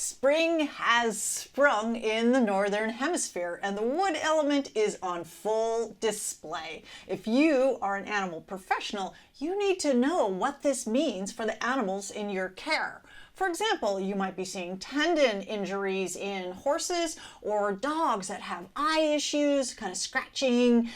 Spring has sprung in the northern hemisphere and the wood element is on full display. If you are an animal professional, you need to know what this means for the animals in your care. For example, you might be seeing tendon injuries in horses or dogs that have eye issues, kind of scratching,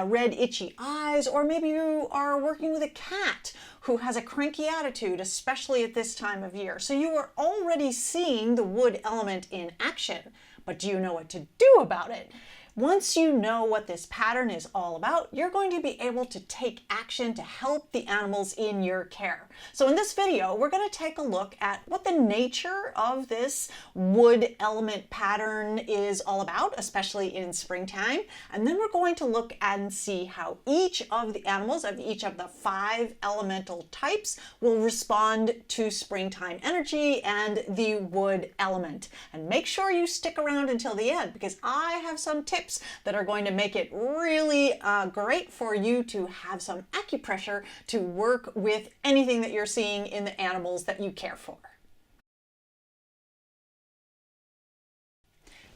red itchy eyes, or maybe you are working with a cat who has a cranky attitude, especially at this time of year. So you are already seeing the wood element in action, but do you know what to do about it? Once you know what this pattern is all about, you're going to be able to take action to help the animals in your care. So in this video, we're going to take a look at what the nature of this wood element pattern is all about, especially in springtime. And then we're going to look and see how each of the animals of each of the 5 elemental types will respond to springtime energy and the wood element. And make sure you stick around until the end because I have some tips that are going to make it really great for you to have some acupressure to work with anything that you're seeing in the animals that you care for.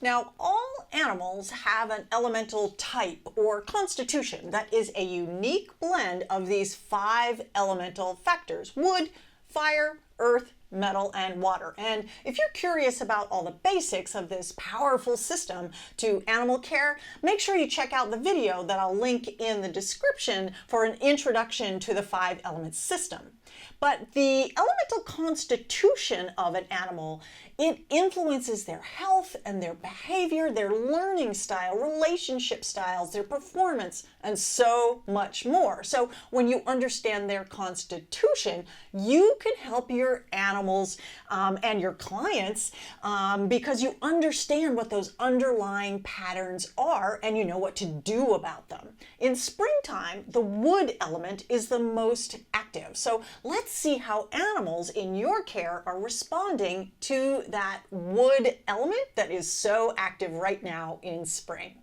Now, all animals have an elemental type or constitution that is a unique blend of these 5 elemental factors: wood, fire, earth, metal, and water. And if you're curious about all the basics of this powerful system to animal care, make sure you check out the video that I'll link in the description for an introduction to the 5 element system. But the elemental constitution of an animal, it influences their health and their behavior, their learning style, relationship styles, their performance, and so much more. So when you understand their constitution, you can help your animals and your clients because you understand what those underlying patterns are and you know what to do about them. In springtime, the wood element is the most active. So let's see how animals in your care are responding to that wood element that is so active right now in spring.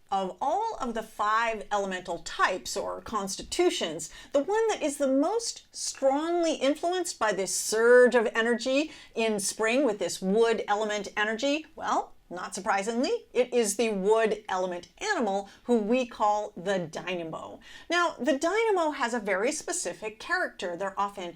Of all of the 5 elemental types or constitutions, the one that is the most strongly influenced by this surge of energy in spring with this wood element energy, well, not surprisingly, it is the wood element animal who we call the Dynamo. Now, the Dynamo has a very specific character. They're often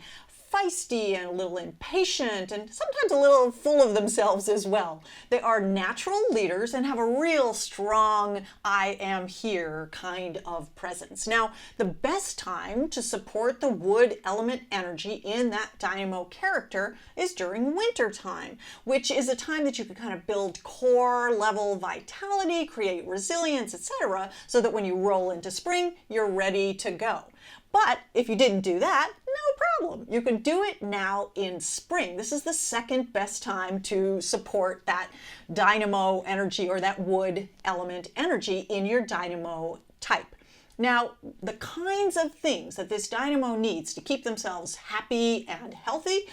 feisty and a little impatient and sometimes a little full of themselves as well. They are natural leaders and have a real strong I am here kind of presence. Now, the best time to support the wood element energy in that Dynamo character is during winter time, which is a time that you can kind of build core level vitality, create resilience, etc., so that when you roll into spring, you're ready to go. But if you didn't do that, no problem. You can do it now in spring. This is the second best time to support that Dynamo energy or that wood element energy in your Dynamo type. Now, the kinds of things that this Dynamo needs to keep themselves happy and healthy,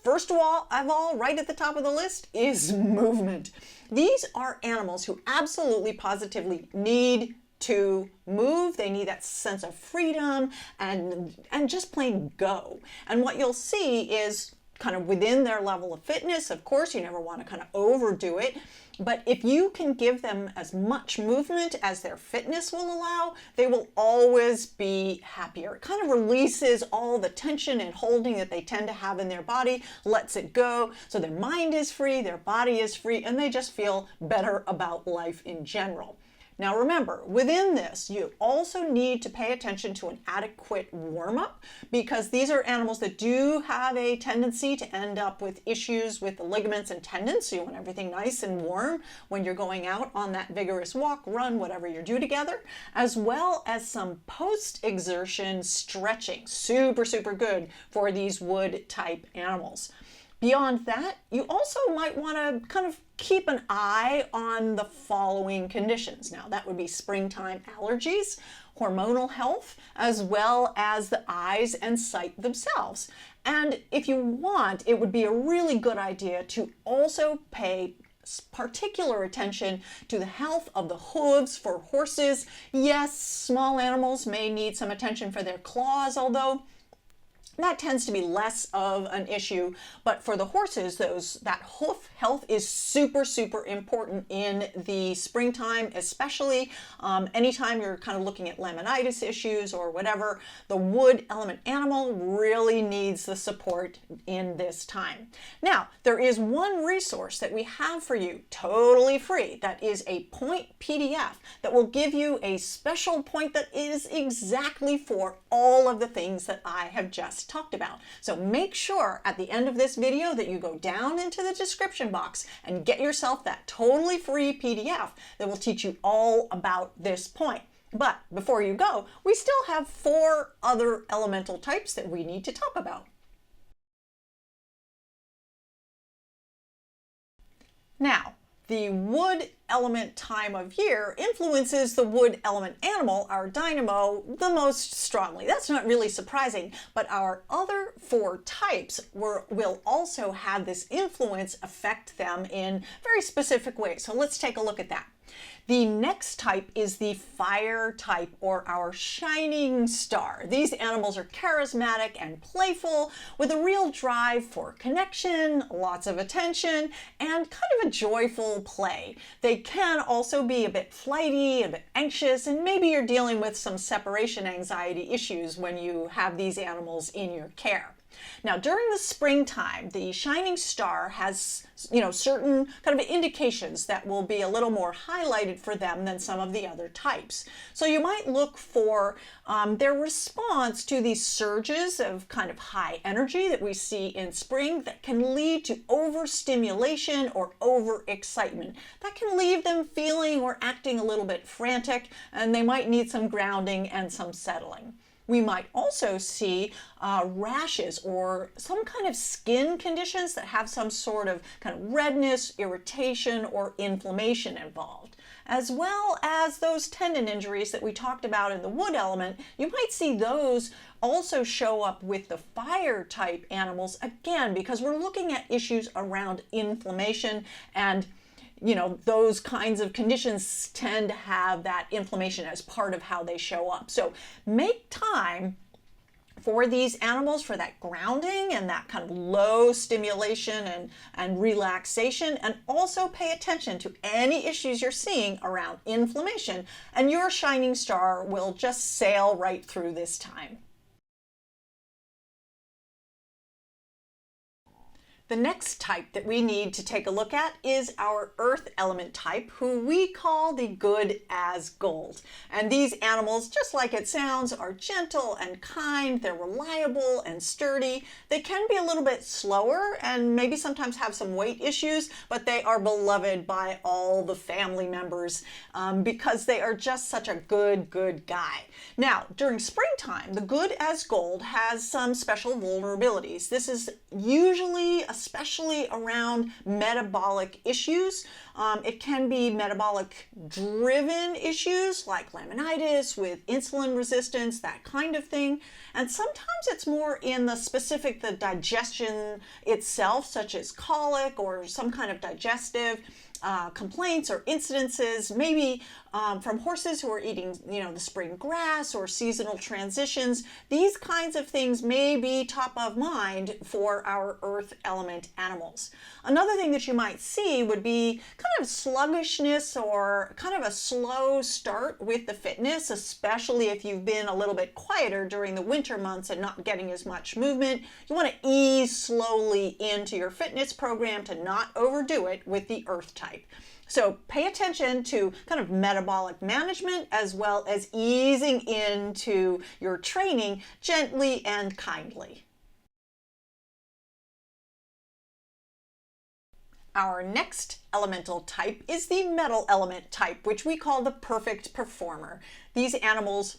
first of all, right at the top of the list is movement. These are animals who absolutely positively need to move. They need that sense of freedom and just plain go. And what you'll see is kind of within their level of fitness. Of course, you never want to kind of overdo it, but if you can give them as much movement as their fitness will allow, they will always be happier. It kind of releases all the tension and holding that they tend to have in their body, lets it go, so their mind is free, their body is free, and they just feel better about life in general. Now remember, within this, you also need to pay attention to an adequate warm-up because these are animals that do have a tendency to end up with issues with the ligaments and tendons. So you want everything nice and warm when you're going out on that vigorous walk, run, whatever you do together, as well as some post-exertion stretching. Super, super good for these wood type animals. Beyond that, you also might want to kind of keep an eye on the following conditions. Now, that would be springtime allergies, hormonal health, as well as the eyes and sight themselves. And if you want, it would be a really good idea to also pay particular attention to the health of the hooves for horses. Yes, small animals may need some attention for their claws, although That tends to be less of an issue, but for the horses, that hoof health is super, super important in the springtime, especially anytime you're kind of looking at laminitis issues or whatever. The wood element animal really needs the support in this time. Now, there is one resource that we have for you, totally free, that is a point PDF that will give you a special point that is exactly for all of the things that I have just talked about. So make sure at the end of this video that you go down into the description box and get yourself that totally free PDF that will teach you all about this point. But before you go, we still have 4 other elemental types that we need to talk about. Now, the wood element time of year influences the wood element animal, our Dynamo, the most strongly. That's not really surprising, but our other 4 types will also have this influence affect them in very specific ways. So let's take a look at that. The next type is the fire type, or our shining star. These animals are charismatic and playful with a real drive for connection, lots of attention, and kind of a joyful play. They can also be a bit flighty, a bit anxious, and maybe you're dealing with some separation anxiety issues when you have these animals in your care. Now, during the springtime, the shining star has, certain kind of indications that will be a little more highlighted for them than some of the other types. So you might look for their response to these surges of kind of high energy that we see in spring that can lead to overstimulation or overexcitement. That can leave them feeling or acting a little bit frantic, and they might need some grounding and some settling. We might also see rashes or some kind of skin conditions that have some sort of kind of redness, irritation, or inflammation involved. As well as those tendon injuries that we talked about in the wood element, you might see those also show up with the fire type animals, again, because we're looking at issues around inflammation, and those kinds of conditions tend to have that inflammation as part of how they show up. So make time for these animals for that grounding and that kind of low stimulation and relaxation, and also pay attention to any issues you're seeing around inflammation, and your shining star will just sail right through this time. The next type that we need to take a look at is our earth element type, who we call the good as gold. And these animals, just like it sounds, are gentle and kind. They're reliable and sturdy. They can be a little bit slower and maybe sometimes have some weight issues, but they are beloved by all the family members because they are just such a good guy. Now, during springtime, the good as gold has some special vulnerabilities. This is usually especially around metabolic issues. It can be metabolic driven issues like laminitis with insulin resistance, that kind of thing. And sometimes it's more in the digestion itself, such as colic or some kind of digestive complaints or incidences, maybe from horses who are eating, the spring grass or seasonal transitions. These kinds of things may be top of mind for our earth element animals. Another thing that you might see would be kind of sluggishness or kind of a slow start with the fitness, especially if you've been a little bit quieter during the winter months and not getting as much movement. You want to ease slowly into your fitness program to not overdo it with the earth type. So pay attention to kind of metabolic management as well as easing into your training gently and kindly. Our next elemental type is the metal element type, which we call the perfect performer. These animals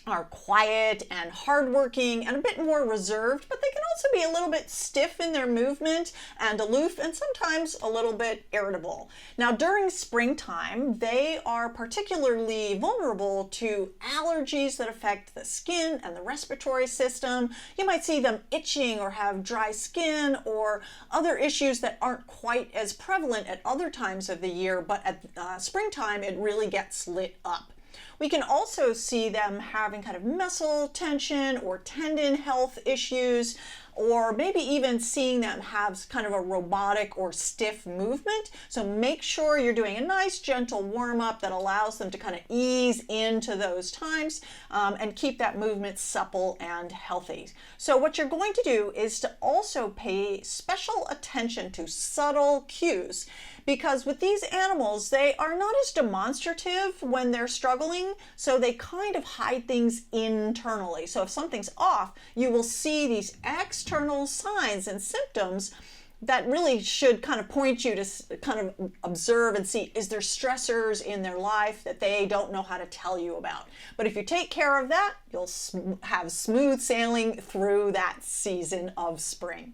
are quiet and hardworking and a bit more reserved, but they can also be a little bit stiff in their movement and aloof and sometimes a little bit irritable. Now, during springtime, they are particularly vulnerable to allergies that affect the skin and the respiratory system. You might see them itching or have dry skin or other issues that aren't quite as prevalent at other times of the year, but at springtime, it really gets lit up. We can also see them having kind of muscle tension or tendon health issues, or maybe even seeing them have kind of a robotic or stiff movement. So make sure you're doing a nice gentle warm-up that allows them to kind of ease into those times and keep that movement supple and healthy. So what you're going to do is to also pay special attention to subtle cues, because with these animals, they are not as demonstrative when they're struggling, so they kind of hide things internally. So if something's off, you will see these external signs and symptoms that really should kind of point you to kind of observe and see, is there stressors in their life that they don't know how to tell you about? But if you take care of that, you'll have smooth sailing through that season of spring.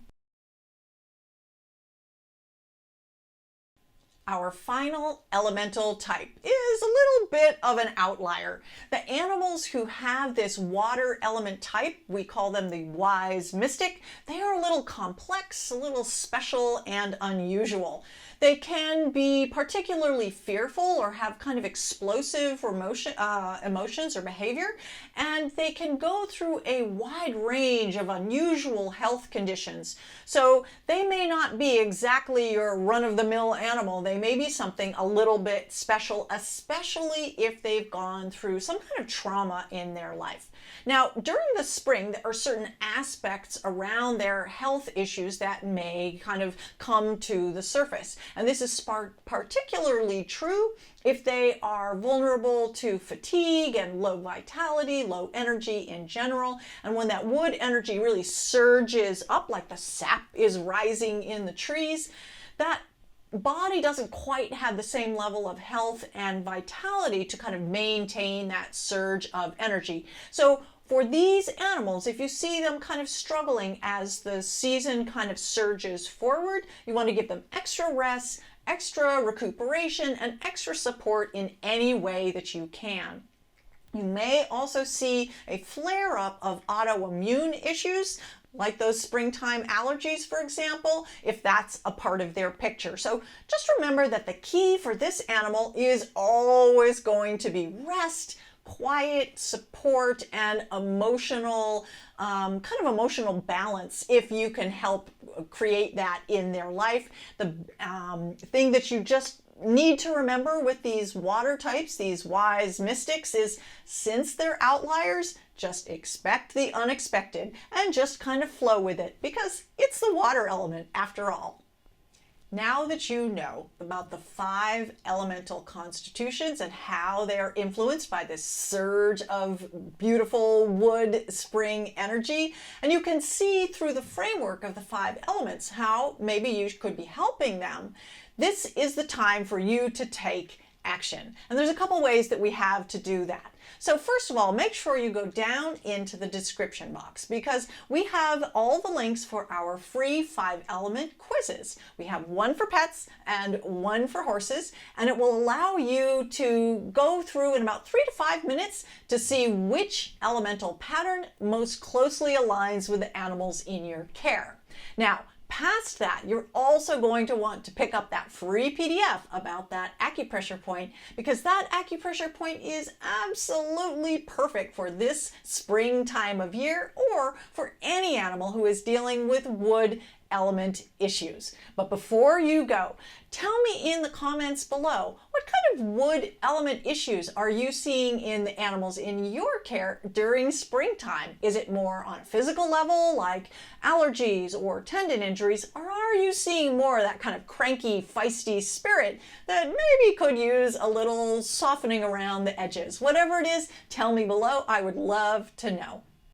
Our final elemental type is a little bit of an outlier. The animals who have this water element type, we call them the wise mystic. They are a little complex, a little special and unusual. They can be particularly fearful or have kind of explosive emotions or behavior, and they can go through a wide range of unusual health conditions. So they may not be exactly your run-of-the-mill animal. They may be something a little bit special, especially if they've gone through some kind of trauma in their life. Now, during the spring, there are certain aspects around their health issues that may kind of come to the surface. And this is particularly true if they are vulnerable to fatigue and low vitality, low energy in general. And when that wood energy really surges up, like the sap is rising in the trees, that body doesn't quite have the same level of health and vitality to kind of maintain that surge of energy. So for these animals, if you see them kind of struggling as the season kind of surges forward, you want to give them extra rest, extra recuperation, and extra support in any way that you can. You may also see a flare-up of autoimmune issues, like those springtime allergies, for example, if that's a part of their picture. So just remember that the key for this animal is always going to be rest, quiet, support, and emotional, kind of emotional balance if you can help create that in their life. The thing that you just need to remember with these water types, these wise mystics, is since they're outliers, just expect the unexpected and just kind of flow with it, because it's the water element after all. Now that you know about the 5 elemental constitutions and how they're influenced by this surge of beautiful wood spring energy, and you can see through the framework of the 5 elements how maybe you could be helping them, this is the time for you to take action. And there's a couple ways that we have to do that. So first of all, make sure you go down into the description box, because we have all the links for our free 5-element quizzes. We have one for pets and one for horses, and it will allow you to go through in about 3 to 5 minutes to see which elemental pattern most closely aligns with the animals in your care. Now, past that, you're also going to want to pick up that free PDF about that acupressure point, because that acupressure point is absolutely perfect for this spring time of year, or for any animal who is dealing with wood element issues. But before you go, tell me in the comments below, what kind of wood element issues are you seeing in the animals in your care during springtime? Is it more on a physical level, like allergies or tendon injuries, or are you seeing more of that kind of cranky, feisty spirit that maybe could use a little softening around the edges? Whatever it is, tell me below. I would love to know.